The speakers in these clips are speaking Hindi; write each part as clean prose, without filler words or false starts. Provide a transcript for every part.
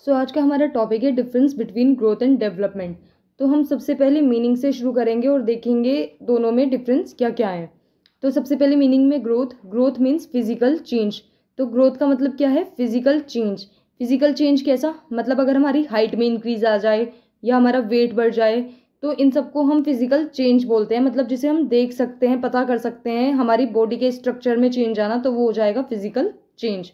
आज का हमारा टॉपिक है difference between growth and development. तो हम सबसे पहले मीनिंग से शुरू करेंगे और देखेंगे दोनों में डिफरेंस क्या क्या है। तो सबसे पहले मीनिंग में ग्रोथ मीन्स फिजिकल चेंज। तो ग्रोथ का मतलब क्या है? Physical change. फिजिकल चेंज कैसा? मतलब अगर हमारी हाइट में इंक्रीज आ जाए या हमारा वेट बढ़ जाए तो इन सबको हम फिजिकल चेंज बोलते हैं। मतलब जिसे हम देख सकते हैं, पता कर सकते हैं, हमारी बॉडी के स्ट्रक्चर में चेंज आना, तो वो हो जाएगा फिजिकल चेंज।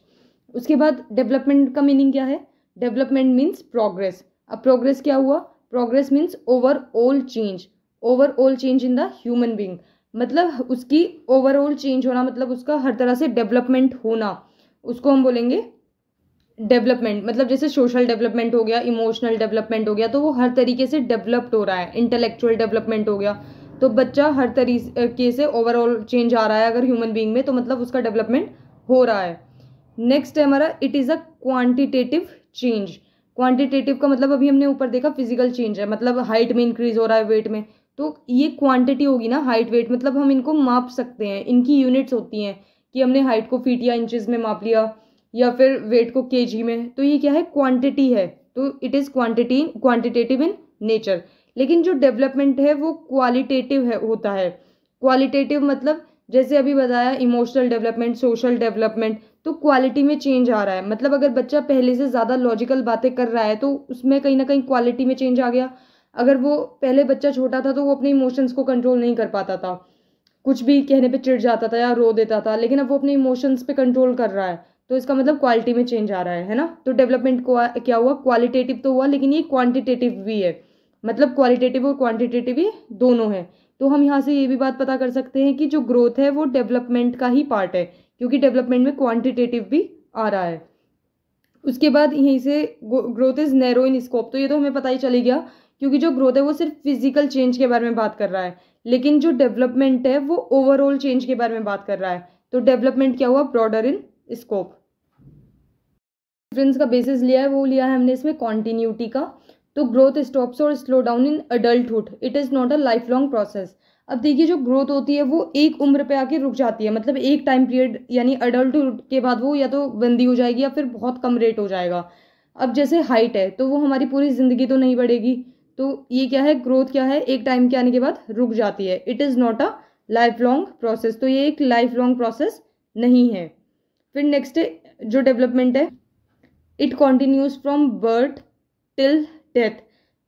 उसके बाद डेवलपमेंट का मीनिंग क्या है? Development means progress. अब प्रोग्रेस क्या हुआ? Progress means overall change. Overall change in the human being, मतलब उसकी ओवरऑल चेंज होना, मतलब उसका हर तरह से डेवलपमेंट होना, उसको हम बोलेंगे डेवलपमेंट। मतलब जैसे सोशल डेवलपमेंट हो गया, इमोशनल डेवलपमेंट हो गया, तो वो हर तरीके से डेवलप्ड हो रहा है। इंटेलेक्चुअल डेवलपमेंट हो गया, तो बच्चा हर तरीके से ओवरऑल चेंज आ रहा है अगर ह्यूमन बीइंग में, तो मतलब उसका डेवलपमेंट हो रहा है। नेक्स्ट है हमारा it is a quantitative change. Quantitative का मतलब अभी हमने ऊपर देखा फिजिकल चेंज है, मतलब हाइट में इंक्रीज हो रहा है, वेट में, तो ये क्वांटिटी होगी ना, हाइट वेट, मतलब हम इनको माप सकते हैं, इनकी यूनिट्स होती हैं कि हमने हाइट को फीट या इंचेस में माप लिया या फिर वेट को केजी में, तो ये क्या है? क्वांटिटी है। तो it is quantitative in nature. लेकिन जो डेवलपमेंट है वो क्वालिटेटिव है, होता है। क्वालिटेटिव मतलब जैसे अभी बताया, इमोशनल डेवलपमेंट, सोशल डेवलपमेंट, तो क्वालिटी में चेंज आ रहा है। मतलब अगर बच्चा पहले से ज़्यादा लॉजिकल बातें कर रहा है तो उसमें कहीं ना कहीं क्वालिटी में चेंज आ गया। अगर वो पहले बच्चा छोटा था तो वो अपने इमोशंस को कंट्रोल नहीं कर पाता था, कुछ भी कहने पे चिढ़ जाता था या रो देता था, लेकिन अब वो अपने इमोशंस पे कंट्रोल कर रहा है, तो इसका मतलब क्वालिटी में चेंज आ रहा है ना। तो डेवलपमेंट क्या हुआ? क्वालिटेटिव तो हुआ, लेकिन ये क्वांटिटेटिव भी है। मतलब क्वालिटेटिव और क्वांटिटेटिव ये दोनों है। तो हम यहाँ से ये भी बात पता कर सकते हैं कि जो ग्रोथ है वो डेवलपमेंट का ही पार्ट है, क्योंकि डेवलपमेंट में क्वांटिटेटिव भी आ रहा है। उसके बाद यहीं से growth is narrow in scope, तो ये तो हमें पता ही चले गया, क्योंकि जो ग्रोथ है वो सिर्फ फिजिकल चेंज के बारे में बात कर रहा है, लेकिन जो डेवलपमेंट है वो ओवरऑल चेंज के बारे में बात कर रहा है। तो डेवलपमेंट क्या हुआ? Broader in scope. डिफरेंस का बेसिस लिया है, वो लिया है हमने इसमें कॉन्टिन्यूटी का। तो ग्रोथ स्टॉप्स और slow down in adulthood, it is not a life long process. अब देखिए, जो ग्रोथ होती है वो एक उम्र पे आके रुक जाती है, मतलब एक टाइम पीरियड, यानी अडल्टहुड के बाद वो या तो बंदी हो जाएगी या फिर बहुत कम रेट हो जाएगा। अब जैसे हाइट है तो वो हमारी पूरी ज़िंदगी तो नहीं बढ़ेगी, तो ये क्या है? ग्रोथ क्या है? एक टाइम के आने के बाद रुक जाती है। It is not a life long process, तो ये एक लाइफ लॉन्ग प्रोसेस नहीं है। फिर नेक्स्ट जो डेवलपमेंट है, it continues from birth till death.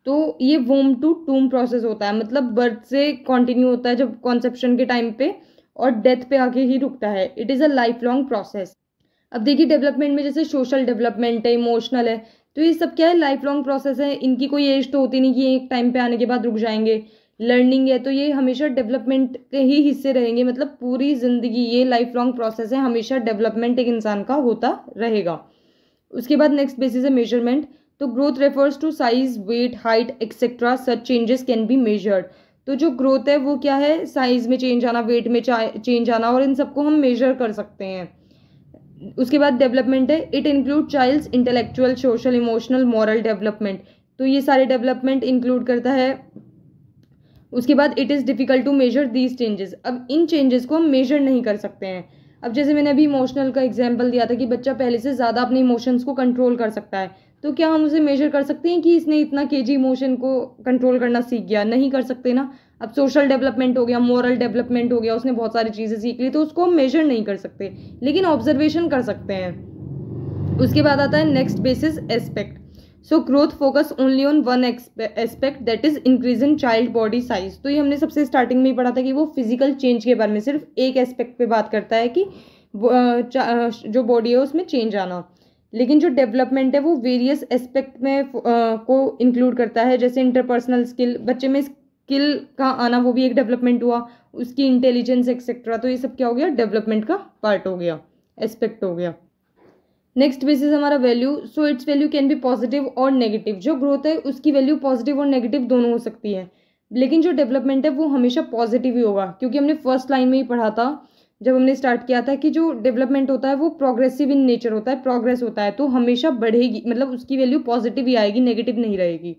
तो ये वोम टू टूम प्रोसेस होता है, मतलब बर्थ से कॉन्टिन्यू होता है जब कॉन्सेप्शन के टाइम पे, और डेथ पे आके ही रुकता है। It is a life long process. अब देखिए, डेवलपमेंट में जैसे सोशल डेवलपमेंट है, इमोशनल है, तो ये सब क्या है? लाइफ लॉन्ग प्रोसेस है। इनकी कोई एज तो होती नहीं कि एक टाइम पे आने के बाद रुक जाएंगे। लर्निंग है तो ये हमेशा डेवलपमेंट के ही हिस्से रहेंगे, मतलब पूरी जिंदगी ये लाइफ लॉन्ग प्रोसेस है, हमेशा डेवलपमेंट एक इंसान का होता रहेगा। उसके बाद नेक्स्ट बेसिस है मेजरमेंट। तो growth refers to size, weight, height etcetera, such changes can be measured. तो जो ग्रोथ है वो क्या है? साइज में चेंज आना, वेट में चेंज आना, और इन सबको हम मेजर कर सकते हैं। उसके बाद डेवलपमेंट है, it include child's intellectual, social, emotional, moral development. तो ये सारे डेवलपमेंट इंक्लूड करता है। उसके बाद it is difficult to measure these changes. अब इन चेंजेस को हम मेजर नहीं कर सकते हैं। अब जैसे मैंने अभी इमोशनल का एग्जांपल दिया था कि बच्चा पहले से ज़्यादा अपने इमोशंस को कंट्रोल कर सकता है, तो क्या हम उसे मेजर कर सकते हैं कि इसने इतना केजी इमोशन को कंट्रोल करना सीख गया? नहीं कर सकते ना। अब सोशल डेवलपमेंट हो गया, मॉरल डेवलपमेंट हो गया, उसने बहुत सारी चीज़ें सीख ली, तो उसको हम मेजर नहीं कर सकते, लेकिन ऑब्जर्वेशन कर सकते हैं। उसके बाद आता है next basis aspect. So growth focus only on one aspect, that is increase in child body size. तो ये हमने सबसे स्टार्टिंग में ही पढ़ा था कि वो फिजिकल चेंज के बारे में सिर्फ एक एस्पेक्ट पे बात करता है कि जो बॉडी है उसमें चेंज आना, लेकिन जो डेवलपमेंट है वो वेरियस एस्पेक्ट में को इंक्लूड करता है। जैसे इंटरपर्सनल स्किल, बच्चे में स्किल का आना, वो भी एक डेवलपमेंट हुआ, उसकी इंटेलिजेंस एक्सेट्रा, तो ये सब क्या हो गया? डेवलपमेंट का पार्ट हो गया, एस्पेक्ट हो गया। नेक्स्ट बेसिस हमारा value. So it's value can be positive और नेगेटिव। जो ग्रोथ है उसकी वैल्यू पॉजिटिव और नेगेटिव दोनों हो सकती है, लेकिन जो डेवलपमेंट है वो हमेशा पॉजिटिव ही होगा, क्योंकि हमने फर्स्ट लाइन में ही पढ़ा था जब हमने स्टार्ट किया था कि जो डेवलपमेंट होता है वो प्रोग्रेसिव इन नेचर होता है, प्रोग्रेस होता है, तो हमेशा बढ़ेगी, मतलब उसकी वैल्यू पॉजिटिव ही आएगी, नेगेटिव नहीं रहेगी।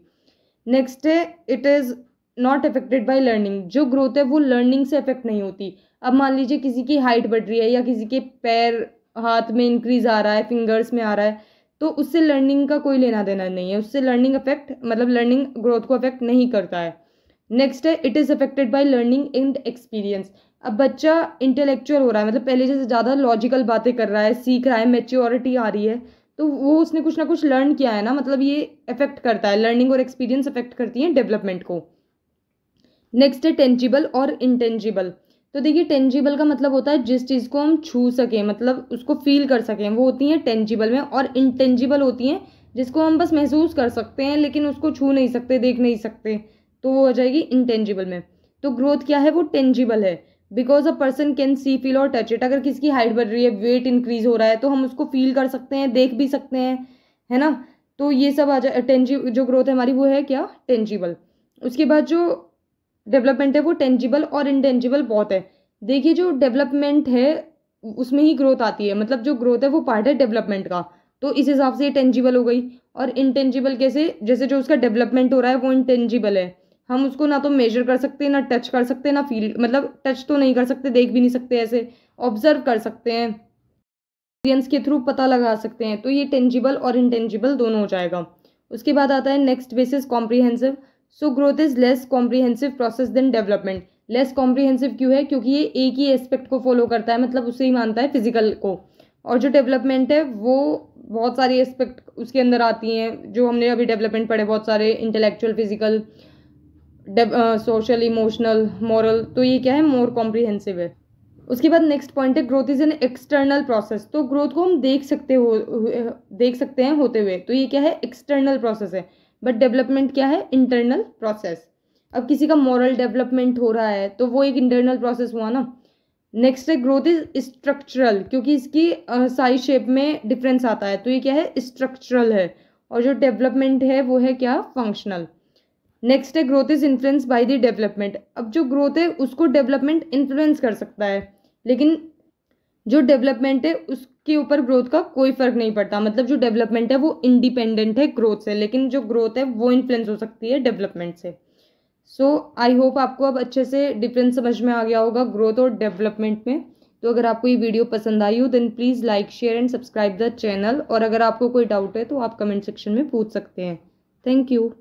नेक्स्ट है it is not affected by learning. जो ग्रोथ है वो लर्निंग से अफेक्ट नहीं होती। अब मान लीजिए किसी की हाइट बढ़ रही है या किसी के पैर हाथ में इंक्रीज आ रहा है, फिंगर्स में आ रहा है, तो उससे लर्निंग का कोई लेना देना नहीं है, उससे लर्निंग लर्निंग ग्रोथ को अफेक्ट नहीं करता है। नेक्स्ट है it is affected by learning and experience. अब बच्चा इंटेलेक्चुअल हो रहा है, मतलब पहले जैसे ज़्यादा लॉजिकल बातें कर रहा है, सीख रहा है, मैच्योरिटी आ रही है, तो वो उसने कुछ ना कुछ लर्न किया है ना, मतलब ये अफेक्ट करता है, लर्निंग और एक्सपीरियंस अफेक्ट करती हैं डेवलपमेंट को। नेक्स्ट है टेंजिबल और इंटेंजिबल। तो देखिए टेंजिबल का मतलब होता है जिस चीज़ को हम छू सकें, मतलब उसको फील कर सकें, वो होती हैं टेंजिबल में। और इंटेंजिबल होती हैं जिसको हम बस महसूस कर सकते हैं लेकिन उसको छू नहीं सकते, देख नहीं सकते, तो वो हो जाएगी इंटेंजिबल में। तो ग्रोथ क्या है, वो टेंजिबल है, because a person can see, feel और टच इट। अगर किसी की हाइट बढ़ रही है, वेट इंक्रीज हो रहा है, तो हम उसको फील कर सकते हैं, देख भी सकते हैं, है ना। तो ये सब आ जाए जो ग्रोथ है हमारी वो है क्या, टेंजिबल। उसके बाद जो डेवलपमेंट है वो टेंजिबल और इंटेंजिबल बहुत है। देखिए जो डेवलपमेंट है उसमें ही ग्रोथ आती है, मतलब जो ग्रोथ है वो पार्ट है डेवलपमेंट का, तो इस हिसाब से ये टेंजिबल हो गई। और इंटेंजिबल कैसे, जैसे जो उसका डेवलपमेंट हो रहा है वो इंटेंजिबल है, हम उसको ना तो मेजर कर सकते, ना टच कर सकते, ना फील, मतलब टच तो नहीं कर सकते, देख भी नहीं सकते, ऐसे ऑब्जर्व कर सकते हैं, एक्सपीरियंस के थ्रू पता लगा सकते हैं। तो ये टेंजिबल और इंटेंजिबल दोनों हो जाएगा। उसके बाद आता है next basis comprehensive. So growth is less comprehensive process than development. Less comprehensive क्यों है, क्योंकि ये एक ही एस्पेक्ट को फॉलो करता है, मतलब उसे ही मानता है फिजिकल को। और जो डेवलपमेंट है वो बहुत सारी एस्पेक्ट उसके अंदर आती हैं, जो हमने अभी डेवलपमेंट पढ़े बहुत सारे, intellectual, physical, social, emotional, moral. तो ये क्या है, मोर कॉम्प्रीहेंसिव है। उसके बाद नेक्स्ट पॉइंट है growth is an external process. तो ग्रोथ को हम देख सकते हैं होते हुए, तो ये क्या है, एक्सटर्नल प्रोसेस है। बट डेवलपमेंट क्या है, इंटरनल प्रोसेस। अब किसी का मॉरल डेवलपमेंट हो रहा है तो वो एक इंटरनल प्रोसेस हुआ ना। नेक्स्ट है ग्रोथ इज स्ट्रक्चरल, क्योंकि इसकी साइज शेप में डिफरेंस आता है, तो ये क्या है, स्ट्रक्चरल है। और जो डेवलपमेंट है वो है क्या, फंक्शनल। नेक्स्ट है growth is influence by the development. अब जो ग्रोथ है उसको डेवलपमेंट इन्फ्लुएंस कर सकता है, लेकिन जो डेवलपमेंट है उसके ऊपर ग्रोथ का कोई फर्क नहीं पड़ता, मतलब जो डेवलपमेंट है वो इंडिपेंडेंट है ग्रोथ से, लेकिन जो ग्रोथ है वो इन्फ्लुएंस हो सकती है डेवलपमेंट से। सो आई होप आपको अब अच्छे से डिफरेंस समझ में आ गया होगा ग्रोथ और डेवलपमेंट में। तो अगर आपको ये वीडियो पसंद आई हो then please like, share and subscribe the channel. और अगर आपको कोई डाउट है तो आप कमेंट सेक्शन में पूछ सकते हैं। Thank you.